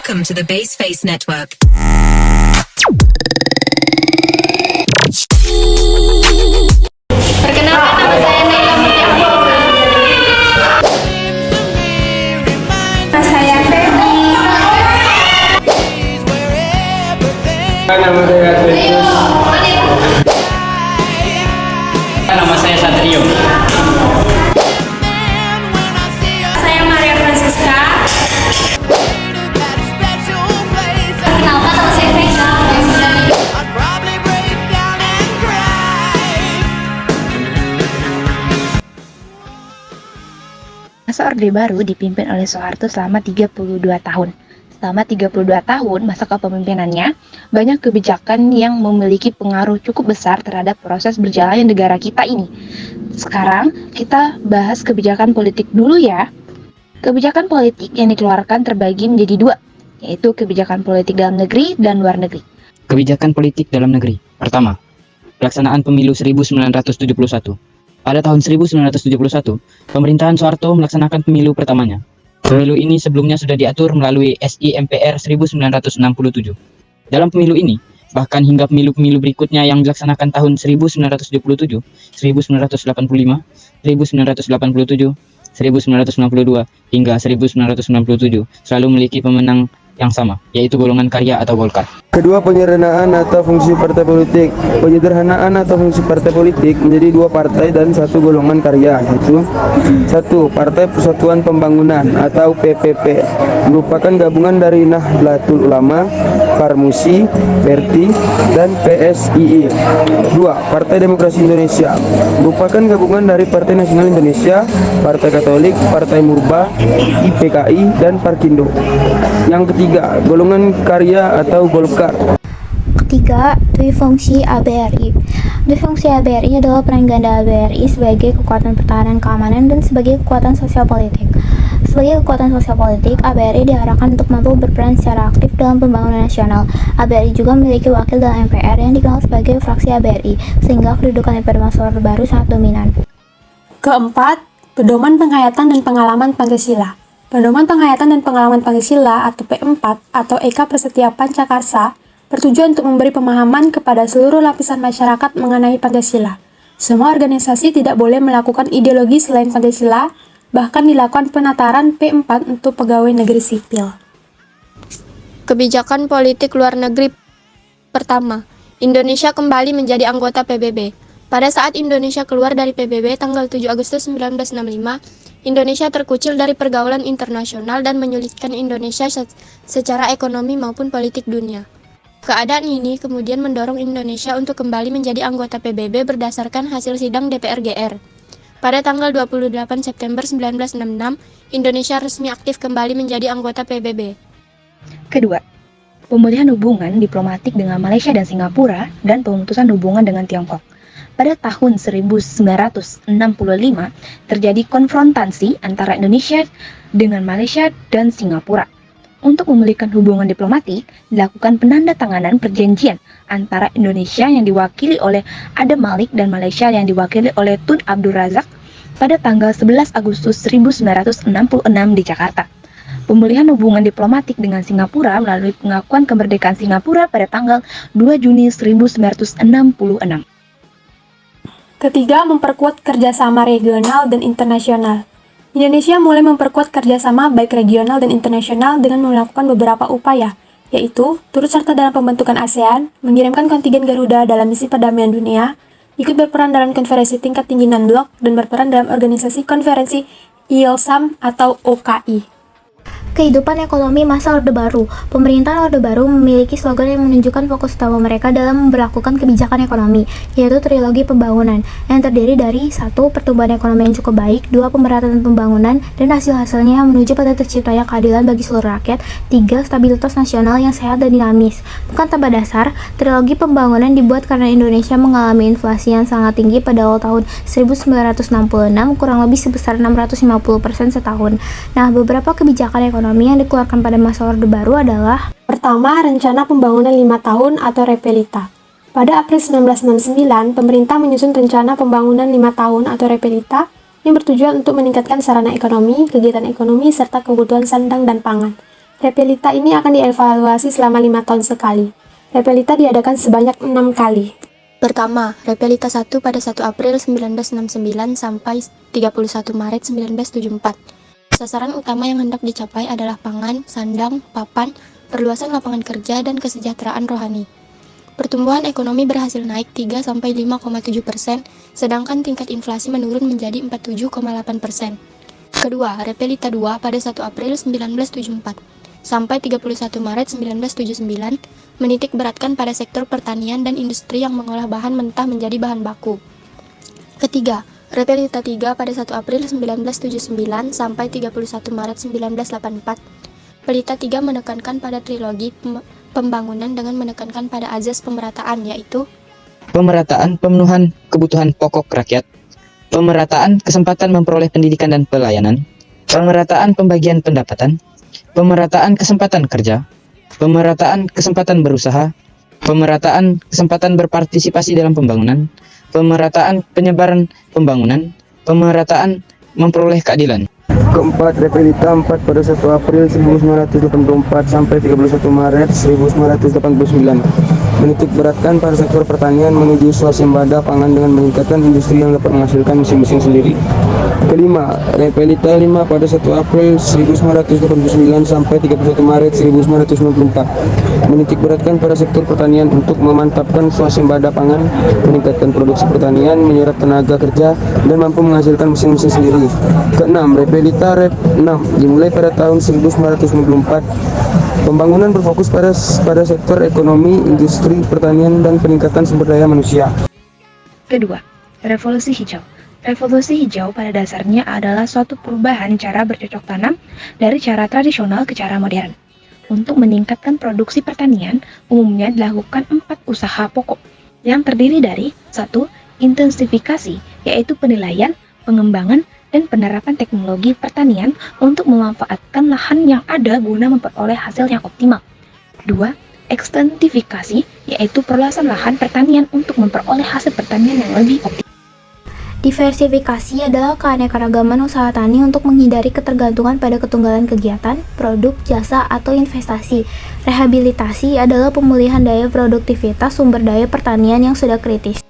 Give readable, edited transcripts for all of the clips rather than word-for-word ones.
Welcome to the Baseface Network. Perkenalkan, nama saya Naila Murti Abdullah. Nama saya Feby. Nama saya Titus. Nama saya Satrio. Saya Maria Francisca. Perkenalkan, nama saya Faisal. Masa Orde Baru dipimpin oleh Soeharto selama 32 tahun. Selama 32 tahun masa kepemimpinannya, banyak kebijakan yang memiliki pengaruh cukup besar terhadap proses berjalannya negara kita ini. Sekarang kita bahas kebijakan politik dulu ya. Kebijakan politik yang dikeluarkan terbagi menjadi dua, yaitu kebijakan politik dalam negeri dan luar negeri. Kebijakan politik dalam negeri. Pertama, pelaksanaan pemilu 1971. Pada tahun 1971, pemerintahan Soeharto melaksanakan pemilu pertamanya. Pemilu ini sebelumnya sudah diatur melalui SI MPR 1967. Dalam pemilu ini, bahkan hingga pemilu-pemilu berikutnya yang dilaksanakan tahun 1977, 1985, 1987, 1992, hingga 1997 selalu memiliki pemenang yang sama, yaitu golongan karya atau Golkar. Kedua, penyederhanaan atau fungsi partai politik. Penyederhanaan atau fungsi partai politik menjadi dua partai dan satu golongan karya, yaitu satu, Partai Persatuan Pembangunan atau PPP, merupakan gabungan dari Nahdlatul Ulama, Parmusi, Perti, dan PSII. Dua, Partai Demokrasi Indonesia, merupakan gabungan dari Partai Nasional Indonesia, Partai Katolik, Partai Murba, IPKI, dan Parkindo. Yang ketiga, golongan karya atau Golkar. Ketiga, Dwifungsi ABRI. Dwifungsi ABRI adalah peran ganda ABRI sebagai kekuatan pertahanan keamanan dan sebagai kekuatan sosial politik. Sebagai kekuatan sosial politik, ABRI diarahkan untuk mampu berperan secara aktif dalam pembangunan nasional. ABRI juga memiliki wakil dalam MPR yang dikenal sebagai fraksi ABRI, sehingga kedudukannya pada masa Orde Baru sangat dominan. Keempat, pedoman penghayatan dan pengalaman Pancasila. Pedoman penghayatan dan pengalaman Pancasila atau P4 atau Eka Prasetya Pancakarsa bertujuan untuk memberi pemahaman kepada seluruh lapisan masyarakat mengenai Pancasila. Semua organisasi tidak boleh melakukan ideologi selain Pancasila, bahkan dilakukan penataran P4 untuk pegawai negeri sipil. Kebijakan politik luar negeri. Pertama, Indonesia kembali menjadi anggota PBB. Pada saat Indonesia keluar dari PBB tanggal 7 Agustus 1965, Indonesia terkucil dari pergaulan internasional dan menyulitkan Indonesia secara ekonomi maupun politik dunia. Keadaan ini kemudian mendorong Indonesia untuk kembali menjadi anggota PBB berdasarkan hasil sidang DPR GR. Pada tanggal 28 September 1966, Indonesia resmi aktif kembali menjadi anggota PBB. Kedua, pemulihan hubungan diplomatik dengan Malaysia dan Singapura dan pemutusan hubungan dengan Tiongkok. Pada tahun 1965, terjadi konfrontasi antara Indonesia dengan Malaysia dan Singapura. Untuk memulihkan hubungan diplomatik, dilakukan penandatanganan perjanjian antara Indonesia yang diwakili oleh Adam Malik dan Malaysia yang diwakili oleh Tun Abdul Razak pada tanggal 11 Agustus 1966 di Jakarta. Pemulihan hubungan diplomatik dengan Singapura melalui pengakuan kemerdekaan Singapura pada tanggal 2 Juni 1966. Ketiga, memperkuat kerjasama regional dan internasional. Indonesia mulai memperkuat kerjasama baik regional dan internasional dengan melakukan beberapa upaya, yaitu turut serta dalam pembentukan ASEAN, mengirimkan kontingen Garuda dalam misi perdamaian dunia, ikut berperan dalam konferensi tingkat tinggi non-blok, dan berperan dalam organisasi konferensi ILSAM atau OKI. Kehidupan ekonomi masa Orde Baru. Pemerintahan Orde Baru memiliki slogan yang menunjukkan fokus utama mereka dalam memberlakukan kebijakan ekonomi, yaitu trilogi pembangunan, yang terdiri dari 1. Pertumbuhan ekonomi yang cukup baik, 2. Pemerataan pembangunan, dan hasil-hasilnya menuju pada terciptanya keadilan bagi seluruh rakyat, 3. Stabilitas nasional yang sehat dan dinamis. Bukan tanpa dasar, trilogi pembangunan dibuat karena Indonesia mengalami inflasi yang sangat tinggi pada awal tahun 1966, kurang lebih sebesar 650% setahun. Nah, beberapa kebijakan ekonomi yang dikeluarkan pada masa Orde Baru adalah: Pertama, Rencana Pembangunan 5 Tahun atau Repelita. Pada April 1969, pemerintah menyusun Rencana Pembangunan 5 Tahun atau Repelita yang bertujuan untuk meningkatkan sarana ekonomi, kegiatan ekonomi, serta kebutuhan sandang dan pangan. Repelita ini akan dievaluasi selama 5 tahun sekali. Repelita diadakan sebanyak 6 kali. Pertama, Repelita 1 pada 1 April 1969 sampai 31 Maret 1974. Sasaran utama yang hendak dicapai adalah pangan, sandang, papan, perluasan lapangan kerja, dan kesejahteraan rohani. Pertumbuhan ekonomi berhasil naik 3-5,7%, sedangkan tingkat inflasi menurun menjadi 47,8%. Kedua, Repelita 2 pada 1 April 1974 sampai 31 Maret 1979 menitik beratkan pada sektor pertanian dan industri yang mengolah bahan mentah menjadi bahan baku. Ketiga, Repelita 3 pada 1 April 1979 sampai 31 Maret 1984. Pelita 3 menekankan pada trilogi pembangunan dengan menekankan pada azas pemerataan, yaitu Pemerataan pemenuhan kebutuhan pokok rakyat, pemerataan kesempatan memperoleh pendidikan dan pelayanan, pemerataan pembagian pendapatan, pemerataan kesempatan kerja, pemerataan kesempatan berusaha, pemerataan kesempatan berpartisipasi dalam pembangunan, pemerataan penyebaran pembangunan, pemerataan memperoleh keadilan. Keempat, Repelita 4 pada 1 April 1984 sampai 31 Maret 1989 menitik beratkan pada sektor pertanian menuju swasembada pangan dengan meningkatkan industri yang dapat menghasilkan mesin-mesin sendiri. Kelima, Repelita 5 pada 1 April 1989 sampai 31 Maret 1994 menitik beratkan pada sektor pertanian untuk memantapkan swasembada pangan, meningkatkan produksi pertanian, menyerap tenaga kerja, dan mampu menghasilkan mesin-mesin sendiri. Keenam, Repelita Rep 6 dimulai pada tahun 1994. Pembangunan berfokus pada sektor ekonomi, industri, pertanian, dan peningkatan sumber daya manusia. Kedua, revolusi hijau. Revolusi hijau pada dasarnya adalah suatu perubahan cara bercocok tanam dari cara tradisional ke cara modern. Untuk meningkatkan produksi pertanian, umumnya dilakukan 4 usaha pokok yang terdiri dari 1. Intensifikasi, yaitu penilaian, pengembangan, dan penerapan teknologi pertanian untuk memanfaatkan lahan yang ada guna memperoleh hasil yang optimal. 2. Ekstensifikasi, yaitu perluasan lahan pertanian untuk memperoleh hasil pertanian yang lebih optimal. Diversifikasi adalah keanekaragaman usaha tani untuk menghindari ketergantungan pada ketunggalan kegiatan, produk, jasa, atau investasi. Rehabilitasi adalah pemulihan daya produktivitas sumber daya pertanian yang sudah kritis.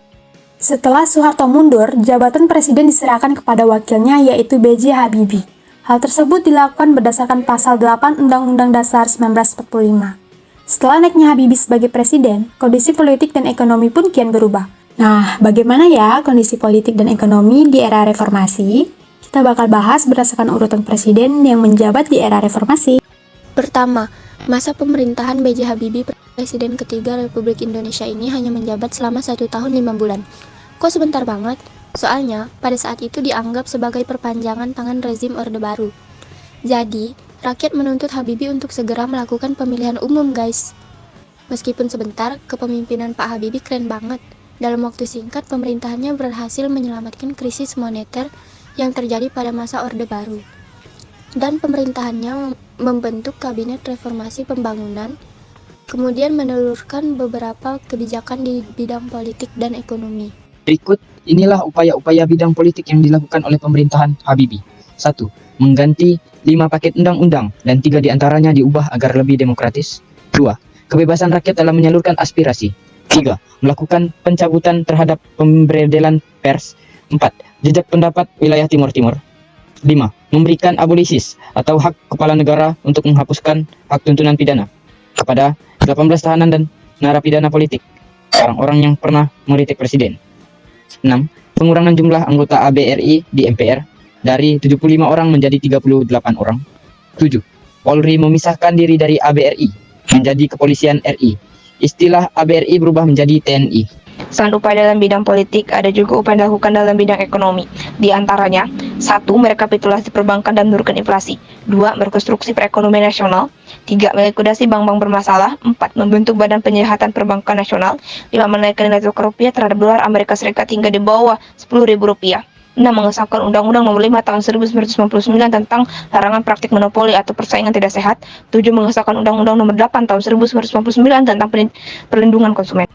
Setelah Soeharto mundur, jabatan presiden diserahkan kepada wakilnya yaitu B.J. Habibie. Hal tersebut dilakukan berdasarkan pasal 8 Undang-Undang Dasar 1945. Setelah naiknya Habibie sebagai presiden, kondisi politik dan ekonomi pun kian berubah. Nah, bagaimana ya kondisi politik dan ekonomi di era reformasi? Kita bakal bahas berdasarkan urutan presiden yang menjabat di era reformasi. Pertama, masa pemerintahan B.J. Habibie, Presiden ketiga Republik Indonesia ini hanya menjabat selama 1 tahun 5 bulan. Kok sebentar banget? Soalnya, pada saat itu dianggap sebagai perpanjangan tangan rezim Orde Baru. Jadi, rakyat menuntut Habibie untuk segera melakukan pemilihan umum, guys. Meskipun sebentar, kepemimpinan Pak Habibie keren banget. Dalam waktu singkat, pemerintahannya berhasil menyelamatkan krisis moneter yang terjadi pada masa Orde Baru. Dan pemerintahannya membentuk Kabinet Reformasi Pembangunan, kemudian menelurkan beberapa kebijakan di bidang politik dan ekonomi. Berikut, inilah upaya-upaya bidang politik yang dilakukan oleh pemerintahan Habibie. 1. Mengganti 5 paket undang-undang dan 3 diantaranya diubah agar lebih demokratis. 2. Kebebasan rakyat dalam menyalurkan aspirasi. 3. Melakukan pencabutan terhadap pemberedelan pers. 4. Jejak pendapat wilayah Timur Timur. 5. Memberikan abolisis atau hak kepala negara untuk menghapuskan hak tuntunan pidana kepada 18 tahanan dan narapidana politik, orang-orang yang pernah mengkritik presiden. 6. Pengurangan jumlah anggota ABRI di MPR dari 75 orang menjadi 38 orang. 7. Polri memisahkan diri dari ABRI menjadi Kepolisian RI. Istilah ABRI berubah menjadi TNI. Selain upaya dalam bidang politik, ada juga upaya dilakukan dalam bidang ekonomi. Di antaranya, 1. Merekapitulasi perbankan dan menurunkan inflasi. 2. Merekonstruksi perekonomian nasional. 3. Melikuidasi bank-bank bermasalah. 4. Membentuk Badan Penyihatan Perbankan Nasional. 5. Menaikkan nilai tukar rupiah terhadap dolar Amerika Serikat hingga di bawah Rp10.000. 6. Mengesahkan Undang-Undang Nomor 5 Tahun 1999 tentang larangan praktik monopoli atau persaingan tidak sehat. 7. Mengesahkan Undang-Undang Nomor 8 Tahun 1999 tentang perlindungan konsumen.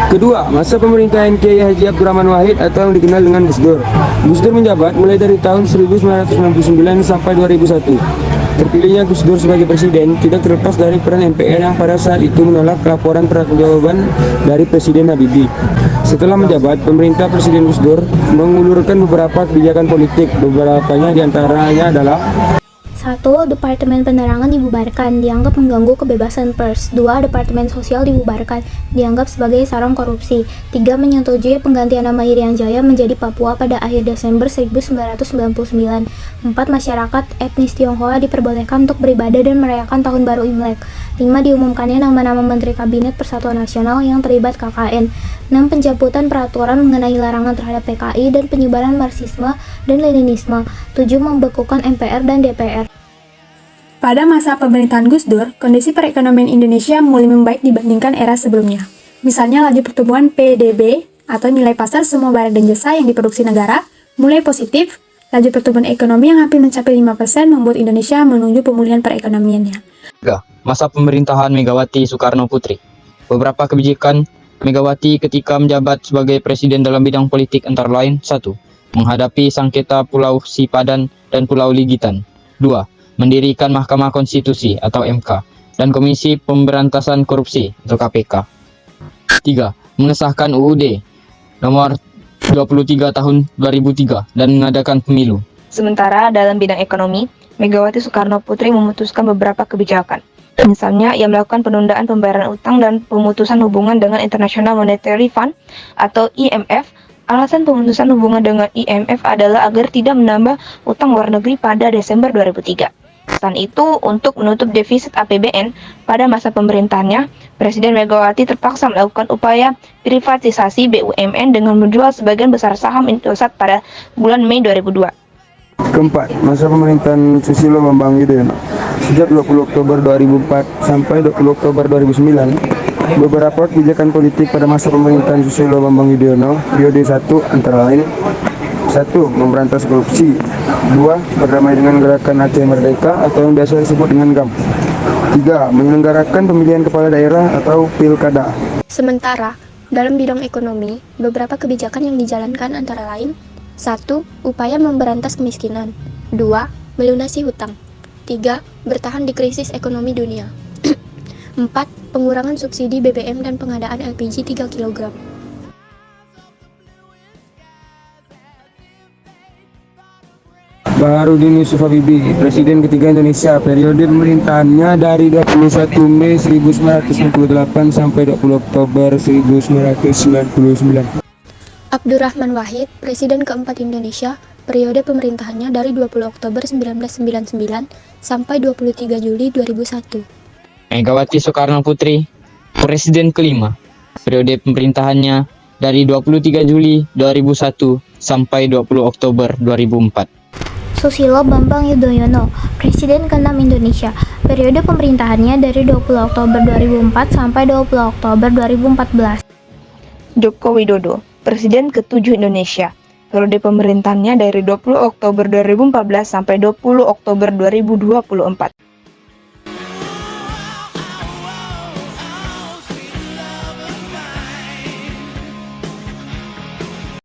Kedua, masa pemerintahan Kiai Haji Abdurrahman Wahid atau yang dikenal dengan Gus Dur. Gus Dur menjabat mulai dari tahun 1999 sampai 2001. Terpilihnya Gus Dur sebagai presiden tidak terlepas dari peran MPR yang pada saat itu menolak laporan pertanggungjawaban dari Presiden Habibie. Setelah menjabat, pemerintah Presiden Gus Dur mengulurkan beberapa kebijakan politik, beberapanya diantaranya adalah 1. Departemen Penerangan dibubarkan, dianggap mengganggu kebebasan pers. 2. Departemen Sosial dibubarkan, dianggap sebagai sarang korupsi. 3. Menyetujui penggantian nama Irian Jaya menjadi Papua pada akhir Desember 1999. 4. Masyarakat etnis Tionghoa diperbolehkan untuk beribadah dan merayakan Tahun Baru Imlek. 5. Diumumkannya nama-nama Menteri Kabinet Persatuan Nasional yang terlibat KKN. 6. Pencabutan peraturan mengenai larangan terhadap PKI dan penyebaran Marxisme dan Leninisme. 7. Membekukan MPR dan DPR. Pada masa pemerintahan Gus Dur, kondisi perekonomian Indonesia mulai membaik dibandingkan era sebelumnya. Misalnya laju pertumbuhan PDB atau nilai pasar semua barang dan jasa yang diproduksi negara mulai positif. Laju pertumbuhan ekonomi yang hampir mencapai 5% membuat Indonesia menuju pemulihan perekonomiannya. 3. Masa pemerintahan Megawati Soekarno Putri. Beberapa kebijakan Megawati ketika menjabat sebagai presiden dalam bidang politik antara lain: 1. Menghadapi sengketa Pulau Sipadan dan Pulau Ligitan. 2. Mendirikan Mahkamah Konstitusi atau MK dan Komisi Pemberantasan Korupsi atau KPK. 3. Mengesahkan UUD nomor 23 tahun 2003 dan mengadakan pemilu. Sementara dalam bidang ekonomi, Megawati Soekarno Putri memutuskan beberapa kebijakan. Misalnya, ia melakukan penundaan pembayaran utang dan pemutusan hubungan dengan International Monetary Fund atau IMF. Alasan pemutusan hubungan dengan IMF adalah agar tidak menambah utang luar negeri pada Desember 2003. Selain itu, untuk menutup defisit APBN pada masa pemerintahannya, Presiden Megawati terpaksa melakukan upaya privatisasi BUMN dengan menjual sebagian besar saham Indosat pada bulan Mei 2002. Keempat, masa pemerintahan Susilo Bambang Yudhoyono. Sejak 20 Oktober 2004 sampai 20 Oktober 2009, beberapa kebijakan politik pada masa pemerintahan Susilo Bambang Yudhoyono periode 1 antara lain: 1. Memberantas korupsi. 2. Berdamai dengan gerakan Aceh Merdeka atau yang biasa disebut dengan GAM. 3. Menyelenggarakan pemilihan kepala daerah atau pilkada. Sementara, dalam bidang ekonomi, beberapa kebijakan yang dijalankan antara lain: 1. Upaya memberantas kemiskinan. 2. Melunasi hutang. 3. Bertahan di krisis ekonomi dunia. 4. Pengurangan subsidi BBM dan pengadaan LPG 3 kg. Baharudin Yusuf Habibie, Presiden ketiga Indonesia, periode pemerintahannya dari 21 Mei 1998 sampai 20 Oktober 1999. Abdurrahman Wahid, Presiden keempat Indonesia, periode pemerintahannya dari 20 Oktober 1999 sampai 23 Juli 2001. Megawati Soekarno Putri, Presiden kelima, periode pemerintahannya dari 23 Juli 2001 sampai 20 Oktober 2004. Susilo Bambang Yudhoyono, Presiden ke-6 Indonesia, periode pemerintahannya dari 20 Oktober 2004 sampai 20 Oktober 2014. Joko Widodo, Presiden ke-7 Indonesia, periode pemerintahannya dari 20 Oktober 2014 sampai 20 Oktober 2024.